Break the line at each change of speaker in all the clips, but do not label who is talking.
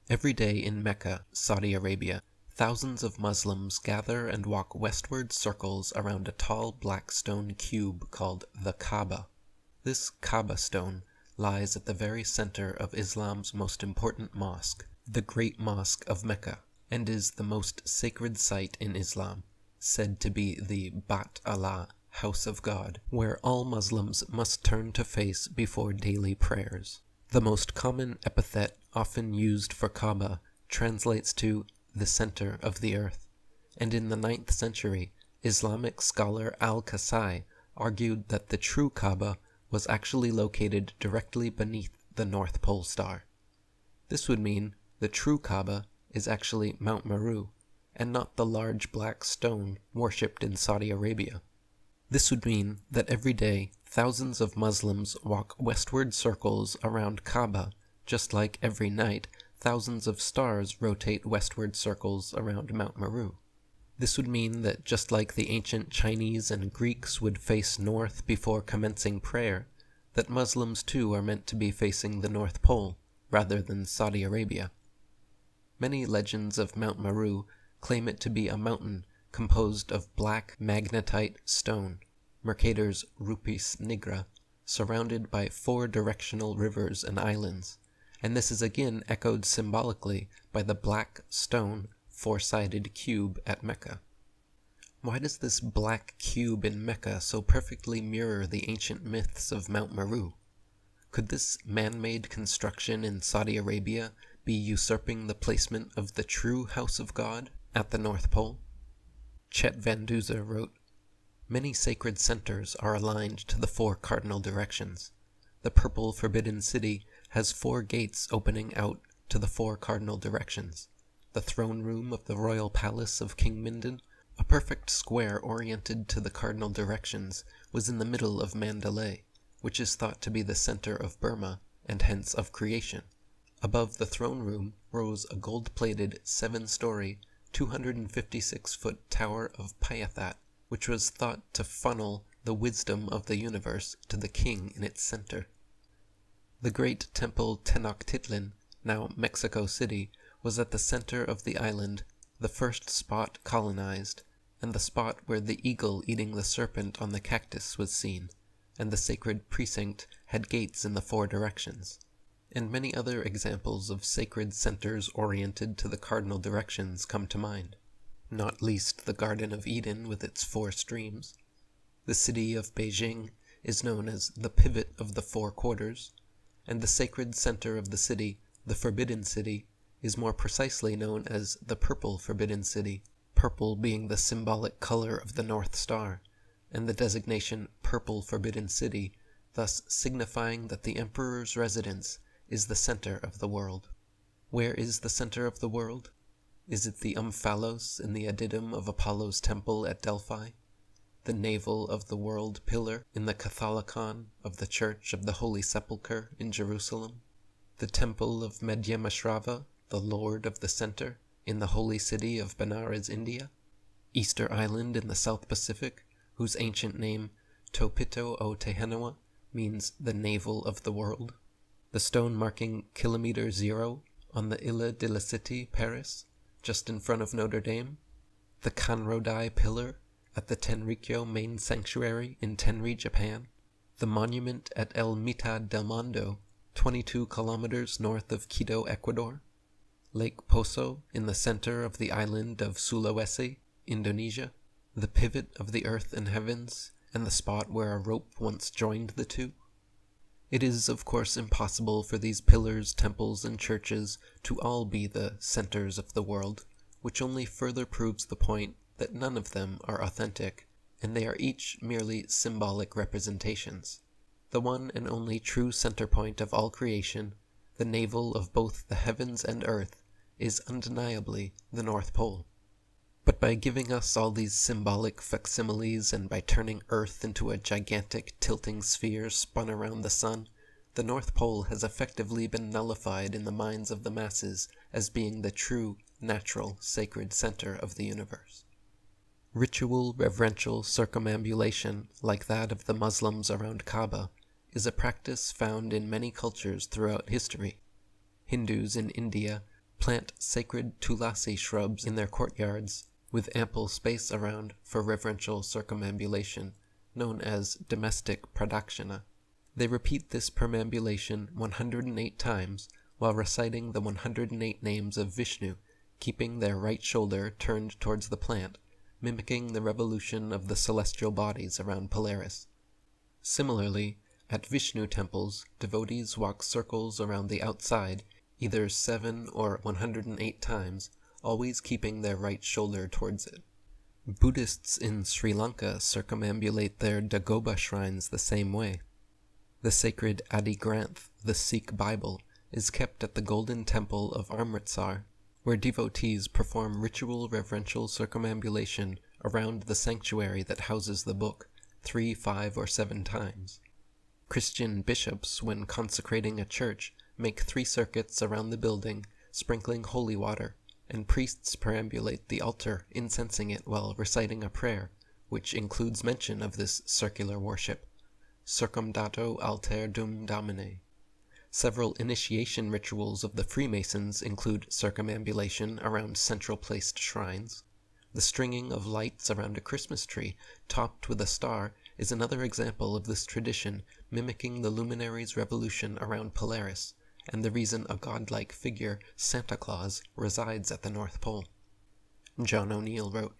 Every day in Mecca, Saudi Arabia, thousands of Muslims gather and walk westward circles around a tall black stone cube called the Kaaba. This Kaaba stone lies at the very center of Islam's most important mosque, the Great Mosque of Mecca, and is the most sacred site in Islam, said to be the Bat Allah, House of God, where all Muslims must turn to face before daily prayers. The most common epithet often used for Kaaba translates to the center of the earth, and in the 9th century, Islamic scholar al-Kasai argued that the true Kaaba was actually located directly beneath the North Pole star. This would mean the true Kaaba is actually Mount Meru, and not the large black stone worshipped in Saudi Arabia. This would mean that every day thousands of Muslims walk westward circles around Kaaba, just like every night thousands of stars rotate westward circles around Mount Meru. This would mean that just like the ancient Chinese and Greeks would face north before commencing prayer, that Muslims too are meant to be facing the North Pole, rather than Saudi Arabia. Many legends of Mount Meru claim it to be a mountain composed of black magnetite stone, Mercator's Rupis nigra, surrounded by 4 directional rivers and islands, and this is again echoed symbolically by the black stone 4-sided cube at Mecca. Why does this black cube in Mecca so perfectly mirror the ancient myths of Mount Meru? Could this man-made construction in Saudi Arabia be usurping the placement of the true House of God at the North Pole? Chet Van Duzer wrote, "Many sacred centers are aligned to the 4 cardinal directions. The purple Forbidden City has 4 gates opening out to the 4 cardinal directions. The throne room of the royal palace of King Minden, a perfect square oriented to the cardinal directions, was in the middle of Mandalay, which is thought to be the center of Burma, and hence of creation. Above the throne room rose a gold-plated 7-story, 256-foot tower of Pyathat, which was thought to funnel the wisdom of the universe to the king in its center. The great temple Tenochtitlan, now Mexico City, was at the center of the island, the first spot colonized, and the spot where the eagle eating the serpent on the cactus was seen, and the sacred precinct had gates in the 4 directions. And many other examples of sacred centers oriented to the cardinal directions come to mind, not least the Garden of Eden with its 4 streams. The city of Beijing is known as the pivot of the 4 quarters, and the sacred center of the city, the Forbidden City, is more precisely known as the Purple Forbidden City, purple being the symbolic color of the North Star, and the designation Purple Forbidden City thus signifying that the emperor's residence is the center of the world. Where is the center of the world? Is it the Omphalos in the adytum of Apollo's temple at Delphi? The navel of the world pillar in the Catholicon of the Church of the Holy Sepulchre in Jerusalem? The temple of Medyamashravan, the Lord of the Center, in the holy city of Benares, India? Easter Island in the South Pacific, whose ancient name, Topito o Tehenoa, means the navel of the world? The stone marking Kilometer Zero on the Ile de la Cité, Paris, just in front of Notre Dame? The Kanrodai Pillar at the Tenrikyo main sanctuary in Tenri, Japan? The monument at El Mitad del Mundo, 22 kilometers north of Quito, Ecuador? Lake Poso in the center of the island of Sulawesi, Indonesia? The pivot of the earth and heavens, and the spot where a rope once joined the 2? It is, of course, impossible for these pillars, temples, and churches to all be the centers of the world, which only further proves the point that none of them are authentic, and they are each merely symbolic representations. The one and only true center point of all creation, the navel of both the heavens and earth, is undeniably the North Pole. But by giving us all these symbolic facsimiles and by turning Earth into a gigantic tilting sphere spun around the sun, the North Pole has effectively been nullified in the minds of the masses as being the true, natural, sacred center of the universe. Ritual reverential circumambulation, like that of the Muslims around Kaaba, is a practice found in many cultures throughout history. Hindus in India plant sacred tulasi shrubs in their courtyards, with ample space around for reverential circumambulation, known as domestic pradakshina. They repeat this perambulation 108 times while reciting the 108 names of Vishnu, keeping their right shoulder turned towards the plant, mimicking the revolution of the celestial bodies around Polaris. Similarly, at Vishnu temples, devotees walk circles around the outside, either 7 or 108 times, always keeping their right shoulder towards it. Buddhists in Sri Lanka circumambulate their Dagoba shrines the same way. The sacred Adi Granth, the Sikh Bible, is kept at the Golden Temple of Amritsar, where devotees perform ritual reverential circumambulation around the sanctuary that houses the book, 3, 5, or 7 times. Christian bishops, when consecrating a church, make 3 circuits around the building, sprinkling holy water, and priests perambulate the altar, incensing it while reciting a prayer, which includes mention of this circular worship, Circumdato alter dum Domine. Several initiation rituals of the Freemasons include circumambulation around central-placed shrines. The stringing of lights around a Christmas tree, topped with a star, is another example of this tradition, mimicking the luminary's revolution around Polaris, and the reason a godlike figure, Santa Claus, resides at the North Pole. John O'Neill wrote,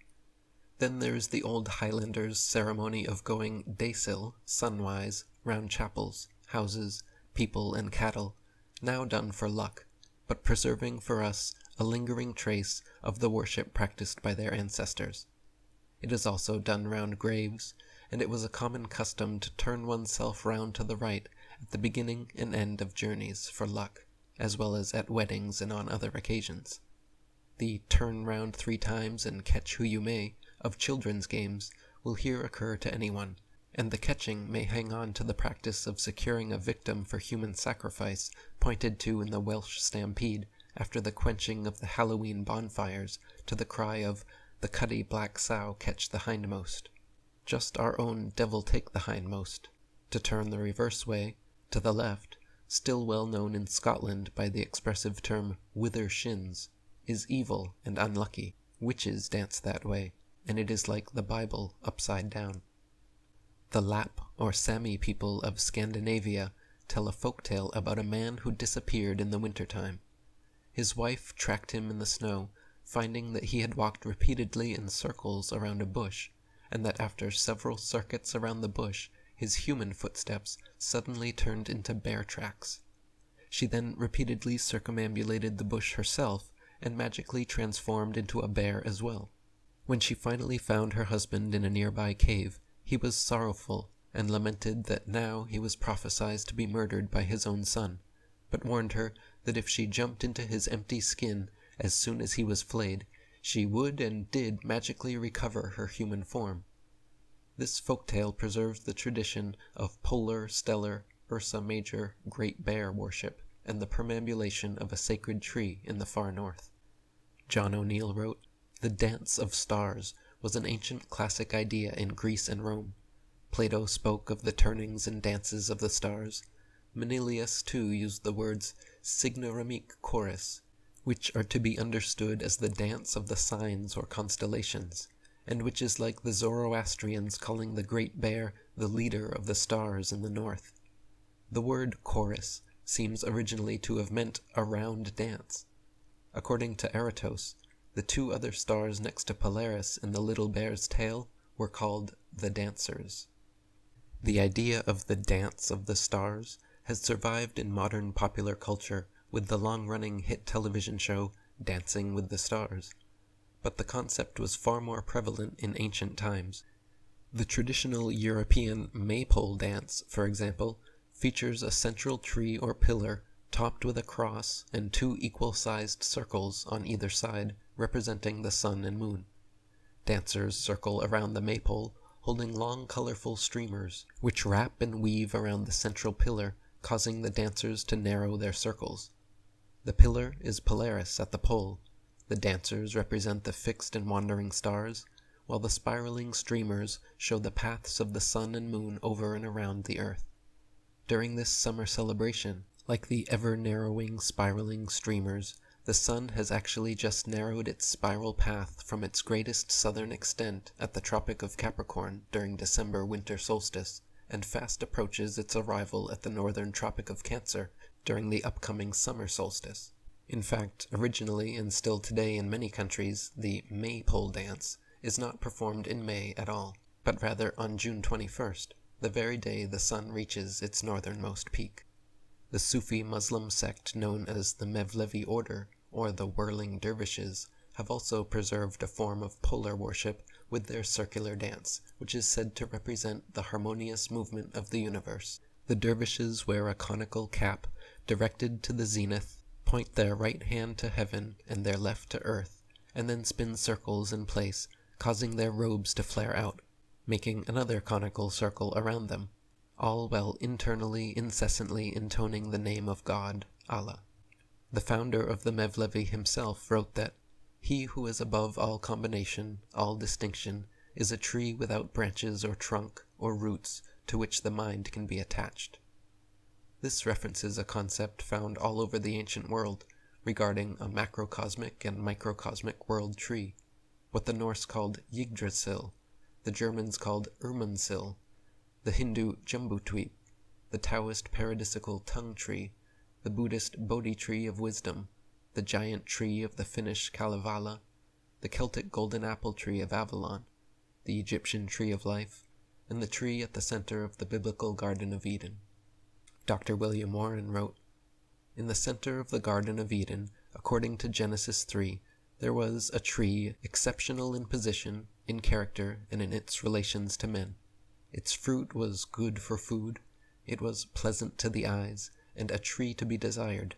"Then there's the old Highlanders' ceremony of going daysil, sunwise, round chapels, houses, people, and cattle, now done for luck, but preserving for us a lingering trace of the worship practiced by their ancestors. It is also done round graves, and it was a common custom to turn oneself round to the right at the beginning and end of journeys for luck, as well as at weddings and on other occasions. The turn round 3 times and catch who you may of children's games will here occur to anyone, and the catching may hang on to the practice of securing a victim for human sacrifice pointed to in the Welsh stampede after the quenching of the Halloween bonfires to the cry of 'The cuddy black sow catch the hindmost.' Just our own 'devil take the hindmost,' to turn the reverse way, to the left, still well known in Scotland by the expressive term 'wither shins,' is evil and unlucky. Witches dance that way, and it is like the Bible upside down. The Lapp or Sami people of Scandinavia tell a folktale about a man who disappeared in the wintertime. His wife tracked him in the snow, finding that he had walked repeatedly in circles around a bush, and that after several circuits around the bush, his human footsteps suddenly turned into bear tracks. She then repeatedly circumambulated the bush herself, and magically transformed into a bear as well. When she finally found her husband in a nearby cave, he was sorrowful, and lamented that now he was prophesied to be murdered by his own son, but warned her that if she jumped into his empty skin as soon as he was flayed, she would and did magically recover her human form. This folktale preserves the tradition of polar, stellar, Ursa Major, Great Bear worship, and the perambulation of a sacred tree in the far north. John O'Neill wrote, "The dance of stars was an ancient classic idea in Greece and Rome. Plato spoke of the turnings and dances of the stars. Manilius too used the words signoramique chorus, which are to be understood as the dance of the signs or constellations, and which is like the Zoroastrians calling the Great Bear the leader of the stars in the north. The word chorus seems originally to have meant a round dance. According to Eratos, the 2 other stars next to Polaris in the little bear's tail were called the dancers." The idea of the dance of the stars has survived in modern popular culture with the long-running hit television show Dancing with the Stars, but the concept was far more prevalent in ancient times. The traditional European maypole dance, for example, features a central tree or pillar topped with a cross and 2 equal-sized circles on either side representing the sun and moon. Dancers circle around the maypole holding long colorful streamers, which wrap and weave around the central pillar, causing the dancers to narrow their circles. The pillar is Polaris at the pole. The dancers represent the fixed and wandering stars, while the spiraling streamers show the paths of the sun and moon over and around the earth. During this summer celebration, like the ever-narrowing spiraling streamers, the sun has actually just narrowed its spiral path from its greatest southern extent at the Tropic of Capricorn during December winter solstice, and fast approaches its arrival at the northern Tropic of Cancer during the upcoming summer solstice. In fact, originally and still today in many countries, the Maypole dance is not performed in May at all, but rather on June 21st, the very day the sun reaches its northernmost peak. The Sufi Muslim sect known as the Mevlevi order, or the Whirling Dervishes, have also preserved a form of polar worship with their circular dance, which is said to represent the harmonious movement of the universe. The dervishes wear a conical cap directed to the zenith, point their right hand to heaven and their left to earth, and then spin circles in place, causing their robes to flare out, making another conical circle around them, all while internally incessantly intoning the name of God, Allah. The founder of the Mevlevi himself wrote that, "He who is above all combination, all distinction, is a tree without branches or trunk or roots to which the mind can be attached." This references a concept found all over the ancient world regarding a macrocosmic and microcosmic world tree, what the Norse called Yggdrasil, the Germans called Irminsul, the Hindu Jambutweep, the Taoist paradisical tongue tree, the Buddhist Bodhi tree of wisdom, the giant tree of the Finnish Kalevala, the Celtic golden apple tree of Avalon, the Egyptian tree of life, and the tree at the center of the biblical Garden of Eden. Dr. William Warren wrote, "In the center of the Garden of Eden, according to Genesis 3, there was a tree exceptional in position, in character, and in its relations to men. Its fruit was good for food, it was pleasant to the eyes, and a tree to be desired.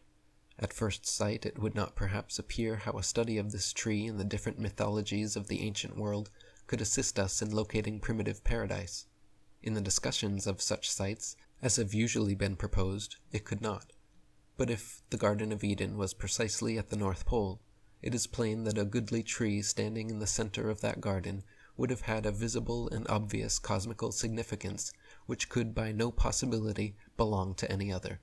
At first sight it would not perhaps appear how a study of this tree in the different mythologies of the ancient world could assist us in locating primitive paradise. In the discussions of such sites, as have usually been proposed, it could not. But if the Garden of Eden was precisely at the North Pole, it is plain that a goodly tree standing in the center of that garden would have had a visible and obvious cosmical significance which could by no possibility belong to any other.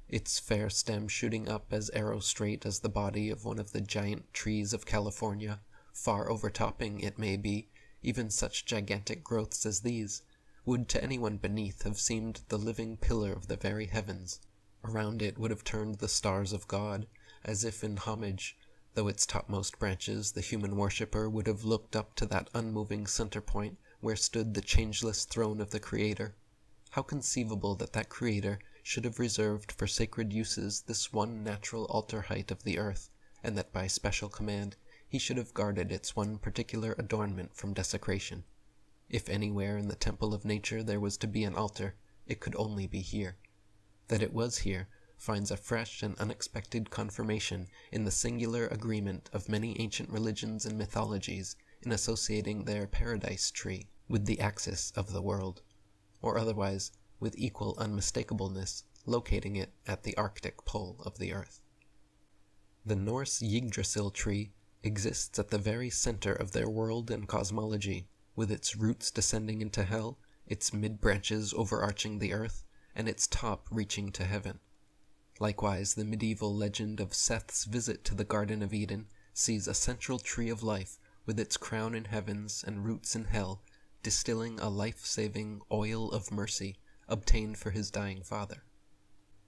Its fair stem shooting up as arrow-straight as the body of one of the giant trees of California, far overtopping, it may be, even such gigantic growths as these, would to anyone beneath have seemed the living pillar of the very heavens. Around it would have turned the stars of God, as if in homage, though its topmost branches the human worshipper would have looked up to that unmoving center point where stood the changeless throne of the Creator. How conceivable that that Creator should have reserved for sacred uses this one natural altar height of the earth, and that by special command he should have guarded its one particular adornment from desecration. If anywhere in the temple of nature there was to be an altar, it could only be here. That it was here finds a fresh and unexpected confirmation in the singular agreement of many ancient religions and mythologies in associating their paradise tree with the axis of the world, or otherwise, with equal unmistakableness, locating it at the Arctic pole of the earth. The Norse Yggdrasil tree exists at the very center of their world and cosmology, with its roots descending into hell, its mid-branches overarching the earth, and its top reaching to heaven. Likewise, the medieval legend of Seth's visit to the Garden of Eden sees a central tree of life with its crown in heavens and roots in hell, distilling a life-saving oil of mercy obtained for his dying father.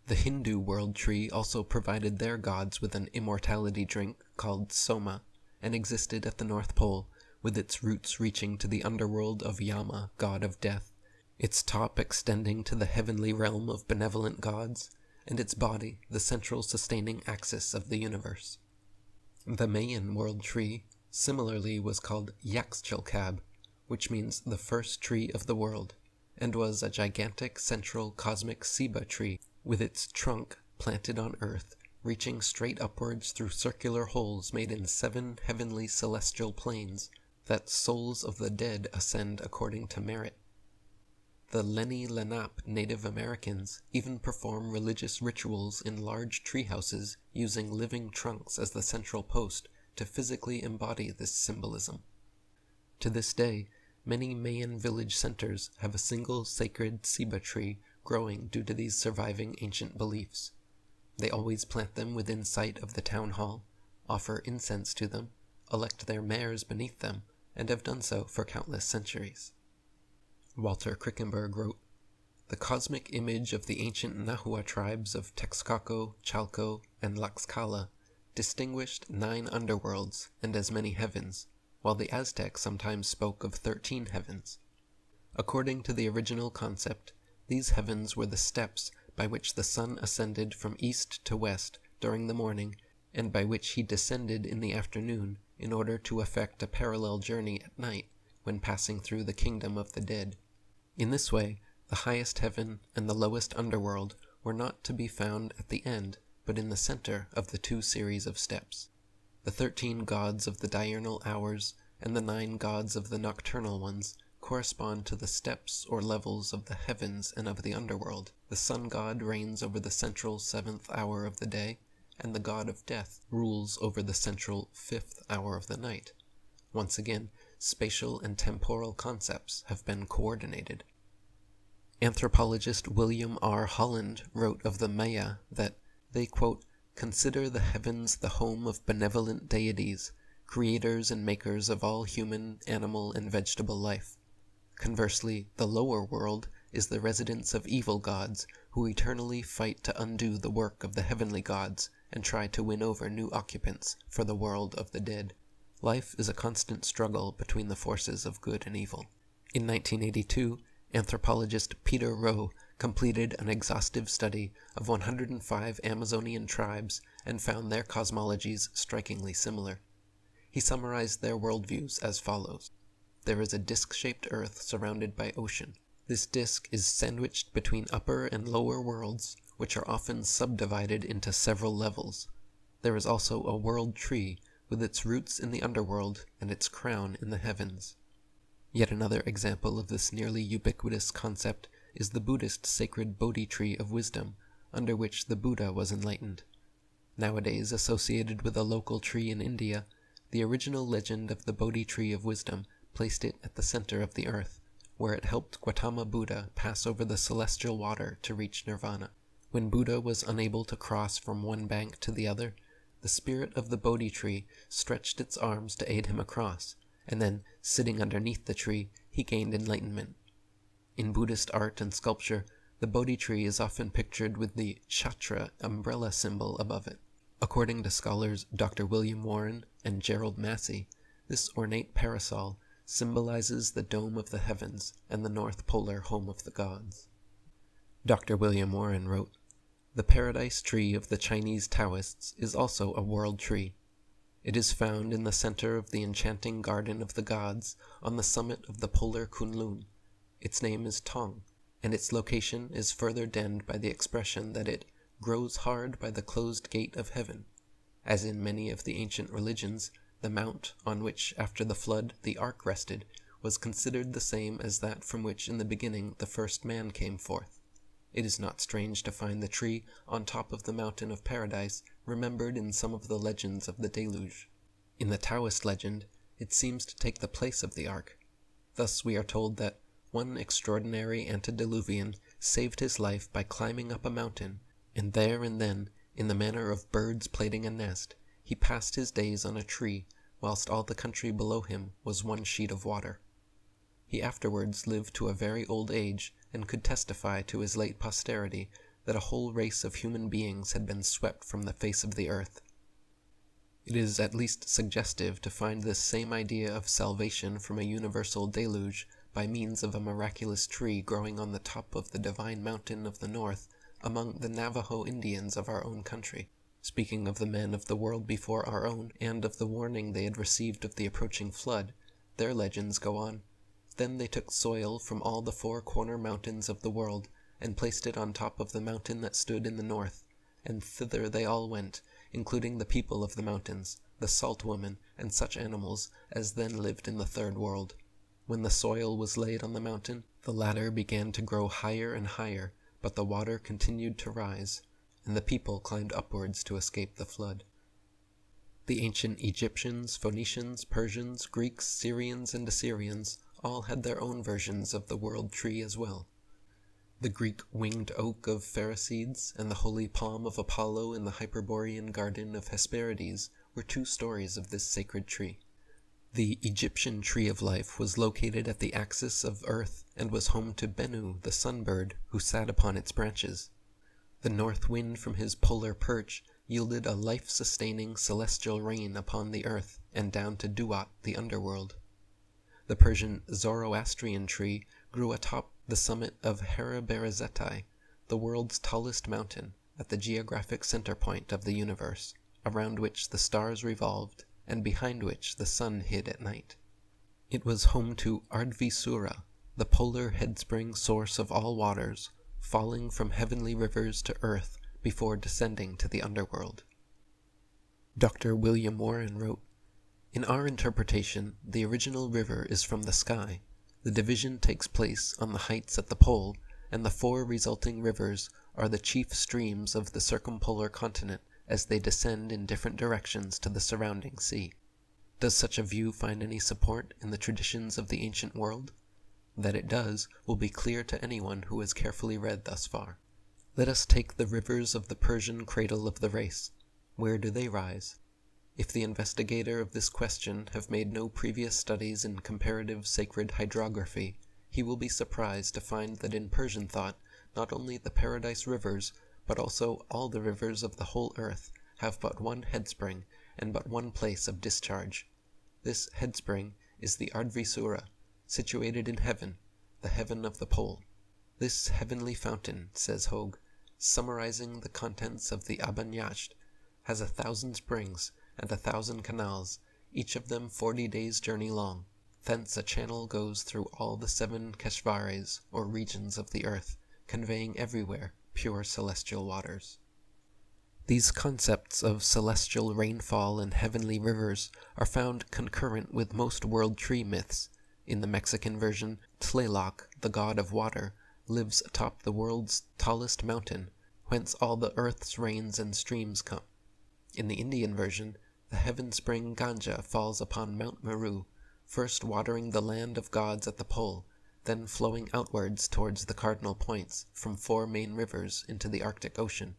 The Hindu world tree also provided their gods with an immortality drink called Soma, and existed at the North Pole, with its roots reaching to the underworld of Yama, god of death, its top extending to the heavenly realm of benevolent gods, and its body the central sustaining axis of the universe. The Mayan world tree similarly was called Yaxchilcab, which means the first tree of the world, and was a gigantic central cosmic ceiba tree with its trunk planted on earth, reaching straight upwards through circular holes made in 7 heavenly celestial planes, that souls of the dead ascend according to merit. The Lenni Lenape Native Americans even perform religious rituals in large treehouses using living trunks as the central post to physically embody this symbolism. To this day, many Mayan village centers have a single sacred ceiba tree growing due to these surviving ancient beliefs. They always plant them within sight of the town hall, offer incense to them, elect their mayors beneath them, and have done so for countless centuries. Walter Krickenberg wrote, "The cosmic image of the ancient Nahua tribes of Texcoco, Chalco, and Tlaxcala distinguished 9 underworlds and as many heavens, while the Aztecs sometimes spoke of 13 heavens. According to the original concept, these heavens were the steps by which the sun ascended from east to west during the morning, and by which he descended in the afternoon in order to effect a parallel journey at night when passing through the kingdom of the dead. In this way, the highest heaven and the lowest underworld were not to be found at the end, but in the center of the 2 series of steps. The 13 gods of the diurnal hours and the 9 gods of the nocturnal ones correspond to the steps or levels of the heavens and of the underworld. The sun god reigns over the central 7th hour of the day, and the god of death rules over the central 5th hour of the night. Once again, spatial and temporal concepts have been coordinated. Anthropologist William R. Holland wrote of the Maya that they, quote, "consider the heavens the home of benevolent deities, creators and makers of all human, animal, and vegetable life. Conversely, the lower world is the residence of evil gods who eternally fight to undo the work of the heavenly gods and try to win over new occupants for the world of the dead. Life is a constant struggle between the forces of good and evil." In 1982, anthropologist Peter Rowe completed an exhaustive study of 105 Amazonian tribes and found their cosmologies strikingly similar. He summarized their worldviews as follows. There is a disc-shaped Earth surrounded by ocean. This disc is sandwiched between upper and lower worlds, which are often subdivided into several levels. There is also a world tree, with its roots in the underworld and its crown in the heavens. Yet another example of this nearly ubiquitous concept is the Buddhist sacred Bodhi tree of wisdom, under which the Buddha was enlightened. Nowadays associated with a local tree in India, the original legend of the Bodhi tree of wisdom placed it at the center of the earth, where it helped Gautama Buddha pass over the celestial water to reach nirvana. When Buddha was unable to cross from one bank to the other, the spirit of the Bodhi tree stretched its arms to aid him across, and then, sitting underneath the tree, he gained enlightenment. In Buddhist art and sculpture, the Bodhi tree is often pictured with the Chhatra umbrella symbol above it. According to scholars Dr. William Warren and Gerald Massey, this ornate parasol symbolizes the dome of the heavens and the North Polar home of the gods. Dr. William Warren wrote, "The paradise tree of the Chinese Taoists is also a world tree. It is found in the center of the enchanting garden of the gods on the summit of the polar Kunlun. Its name is Tong, and its location is further denned by the expression that it grows hard by the closed gate of heaven. As in many of the ancient religions, the mount on which after the flood the ark rested was considered the same as that from which in the beginning the first man came forth. It is not strange to find the tree on top of the mountain of paradise remembered in some of the legends of the deluge. In the Taoist legend, it seems to take the place of the ark. Thus we are told that one extraordinary antediluvian saved his life by climbing up a mountain, and there and then, in the manner of birds plaiting a nest, he passed his days on a tree, whilst all the country below him was one sheet of water. He afterwards lived to a very old age, and could testify to his late posterity that a whole race of human beings had been swept from the face of the earth. It is at least suggestive to find this same idea of salvation from a universal deluge by means of a miraculous tree growing on the top of the divine mountain of the north among the Navajo Indians of our own country. Speaking of the men of the world before our own, and of the warning they had received of the approaching flood, their legends go on. Then they took soil from all the 4 corner mountains of the world, and placed it on top of the mountain that stood in the north, and thither they all went, including the people of the mountains, the salt women, and such animals as then lived in the third world. When the soil was laid on the mountain, the latter began to grow higher and higher, but the water continued to rise, and the people climbed upwards to escape the flood. The ancient Egyptians, Phoenicians, Persians, Greeks, Syrians, and Assyrians all had their own versions of the world tree as well. The Greek winged oak of Pherecydes and the holy palm of Apollo in the Hyperborean garden of Hesperides were two stories of this sacred tree. The Egyptian tree of life was located at the axis of Earth and was home to Bennu, the sunbird, who sat upon its branches. The north wind from his polar perch yielded a life-sustaining celestial rain upon the earth and down to Duat, the underworld. The Persian Zoroastrian tree grew atop the summit of Hera-Berezetai, the world's tallest mountain, at the geographic center point of the universe, around which the stars revolved and behind which the sun hid at night. It was home to Ardvisura, the polar headspring source of all waters, falling from heavenly rivers to earth before descending to the underworld. Dr. William Warren wrote, "In our interpretation, the original river is from the sky. The division takes place on the heights at the pole, and the four resulting rivers are the chief streams of the circumpolar continent as they descend in different directions to the surrounding sea." Does such a view find any support in the traditions of the ancient world? That it does will be clear to anyone who has carefully read thus far. Let us take the rivers of the Persian cradle of the race. Where do they rise? If the investigator of this question have made no previous studies in comparative sacred hydrography, he will be surprised to find that in Persian thought, not only the paradise rivers, but also all the rivers of the whole earth, have but one headspring and but one place of discharge. This headspring is the Ardvisura, situated in heaven, the heaven of the pole. This heavenly fountain, says Hogue, summarizing the contents of the Abanyasht, has 1,000 springs and 1,000 canals, each of them 40 days' journey long. Thence a channel goes through all the 7 Keshvares, or regions of the earth, conveying everywhere pure celestial waters. These concepts of celestial rainfall and heavenly rivers are found concurrent with most world tree myths. In the Mexican version, Tlaloc, the god of water, lives atop the world's tallest mountain, whence all the earth's rains and streams come. In the Indian version, the heaven spring Ganga falls upon Mount Meru, first watering the land of gods at the pole, then flowing outwards towards the cardinal points from 4 main rivers into the Arctic Ocean.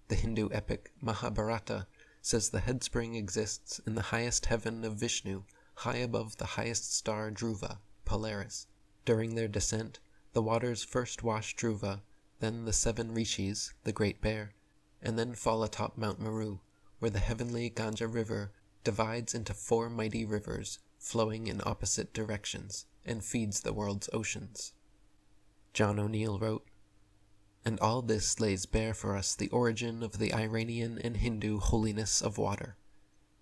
The Hindu epic Mahabharata says the headspring exists in the highest heaven of Vishnu, high above the highest star Dhruva, Polaris. During their descent, the waters first wash Dhruva, then the 7 rishis, the Great Bear, and then fall atop Mount Meru, where the heavenly Ganga River divides into 4 mighty rivers, flowing in opposite directions, and feeds the world's oceans. John O'Neill wrote, "And all this lays bare for us the origin of the Iranian and Hindu holiness of water.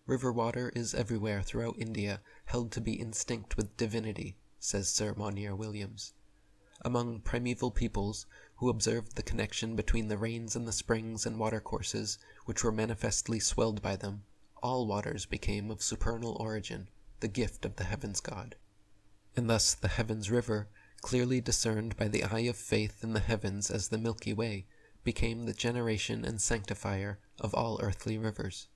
River water is everywhere throughout India held to be instinct with divinity," says Sir Monier Williams. Among primeval peoples, who observed the connection between the rains and the springs and watercourses, which were manifestly swelled by them, all waters became of supernal origin, the gift of the heavens god. And thus the heavens river, clearly discerned by the eye of faith in the heavens as the Milky Way, became the generation and sanctifier of all earthly rivers.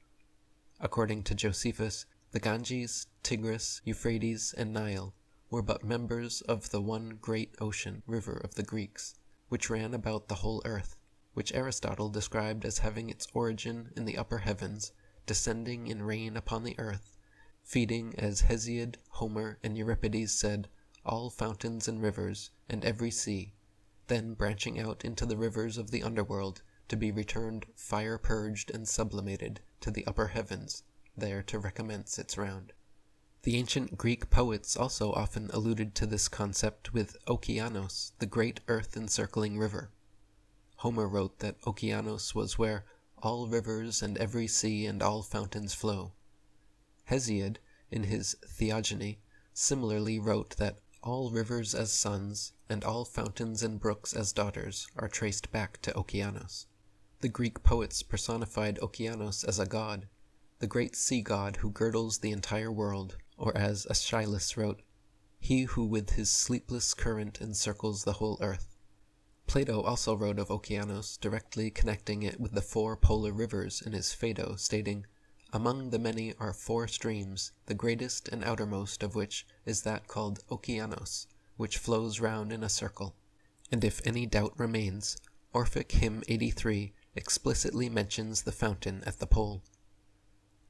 According to Josephus, the Ganges, Tigris, Euphrates, and Nile were but members of the one great ocean river of the Greeks, which ran about the whole earth, which Aristotle described as having its origin in the upper heavens, descending in rain upon the earth, feeding, as Hesiod, Homer, and Euripides said, all fountains and rivers, and every sea, then branching out into the rivers of the underworld, to be returned fire-purged and sublimated to the upper heavens, there to recommence its round. The ancient Greek poets also often alluded to this concept with Okeanos, the great earth-encircling river. Homer wrote that Okeanos was where all rivers and every sea and all fountains flow. Hesiod, in his Theogony, similarly wrote that all rivers as sons, and all fountains and brooks as daughters, are traced back to Okeanos. The Greek poets personified Okeanos as a god, the great sea god who girdles the entire world, or as Aeschylus wrote, "He who with his sleepless current encircles the whole earth." Plato also wrote of Okeanos, directly connecting it with the 4 polar rivers in his Phaedo, stating, "Among the many are 4 streams, the greatest and outermost of which is that called Okeanos, which flows round in a circle." And if any doubt remains, Orphic Hymn 83 explicitly mentions the fountain at the pole.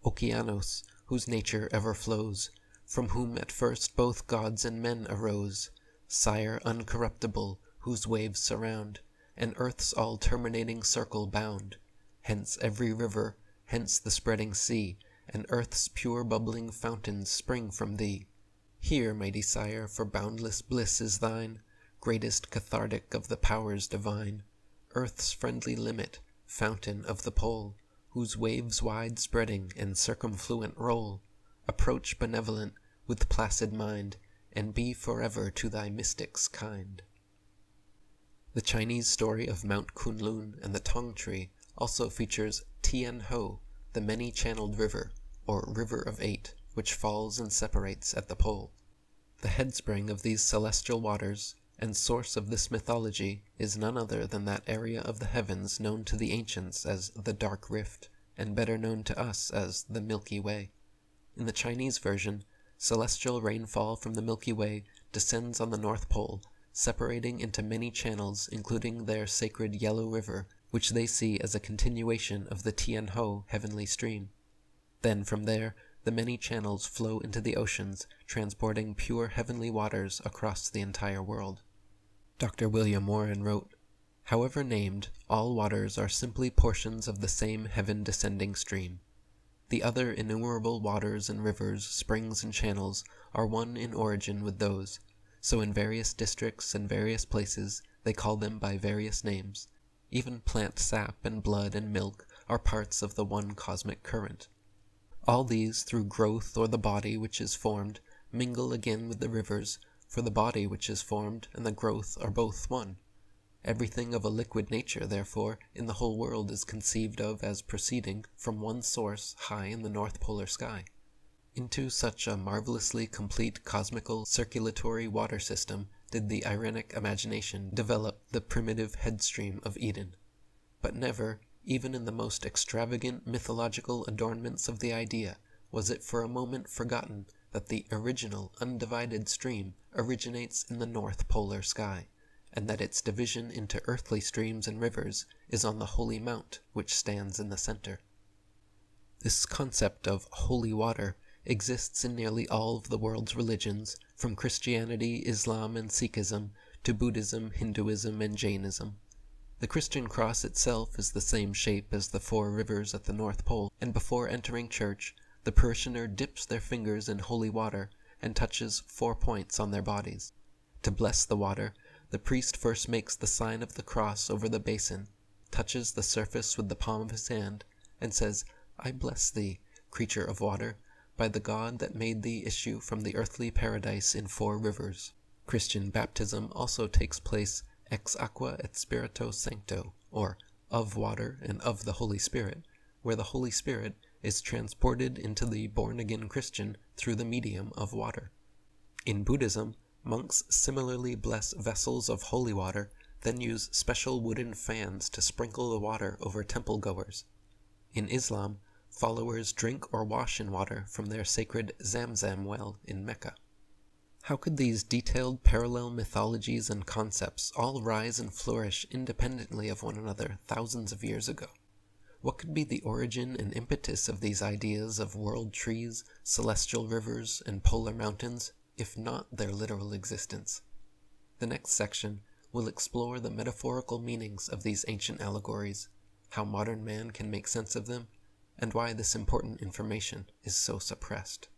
Okeanos, whose nature ever flows, from whom at first both gods and men arose, sire uncorruptible, whose waves surround, and earth's all-terminating circle bound. Hence every river, hence the spreading sea, and earth's pure bubbling fountains spring from thee. Here, mighty sire, for boundless bliss is thine, greatest cathartic of the powers divine, earth's friendly limit, fountain of the pole, whose waves wide-spreading and circumfluent roll. Approach benevolent, with placid mind, and be forever to thy mystics kind. The Chinese story of Mount Kunlun and the Tong Tree also features Tian Ho, the many-channeled river, or River of Eight, which falls and separates at the pole. The headspring of these celestial waters, and source of this mythology, is none other than that area of the heavens known to the ancients as the Dark Rift, and better known to us as the Milky Way. In the Chinese version, celestial rainfall from the Milky Way descends on the North Pole, separating into many channels, including their sacred Yellow River, which they see as a continuation of the Tian Ho heavenly stream. Then from there, the many channels flow into the oceans, transporting pure heavenly waters across the entire world. Dr. William Warren wrote, "However named, all waters are simply portions of the same heaven-descending stream. The other innumerable waters and rivers, springs and channels are one in origin with those, so in various districts and various places they call them by various names. Even plant sap and blood and milk are parts of the one cosmic current. All these, through growth or the body which is formed, mingle again with the rivers, for the body which is formed and the growth are both one. Everything of a liquid nature, therefore, in the whole world is conceived of as proceeding from one source high in the North Polar sky. Into such a marvelously complete cosmical circulatory water system did the Irenic imagination develop the primitive headstream of Eden. But never, even in the most extravagant mythological adornments of the idea, was it for a moment forgotten that the original undivided stream originates in the North Polar sky, and that its division into earthly streams and rivers is on the holy mount which stands in the center. This concept of holy water exists in nearly all of the world's religions, from Christianity, Islam, and Sikhism to Buddhism, Hinduism, and Jainism. The Christian cross itself is the same shape as the 4 rivers at the North Pole, and before entering church, the parishioner dips their fingers in holy water and touches 4 points on their bodies. To bless the water, the priest first makes the sign of the cross over the basin, touches the surface with the palm of his hand, and says, "I bless thee, creature of water, by the God that made thee issue from the earthly paradise in 4 rivers." Christian baptism also takes place ex aqua et spirito sancto, or of water and of the Holy Spirit, where the Holy Spirit is transported into the born-again Christian through the medium of water. In Buddhism, monks similarly bless vessels of holy water, then use special wooden fans to sprinkle the water over temple-goers. In Islam, followers drink or wash in water from their sacred Zamzam well in Mecca. How could these detailed parallel mythologies and concepts all rise and flourish independently of one another thousands of years ago? What could be the origin and impetus of these ideas of world trees, celestial rivers, and polar mountains, if not their literal existence? The next section will explore the metaphorical meanings of these ancient allegories, how modern man can make sense of them, and why this important information is so suppressed.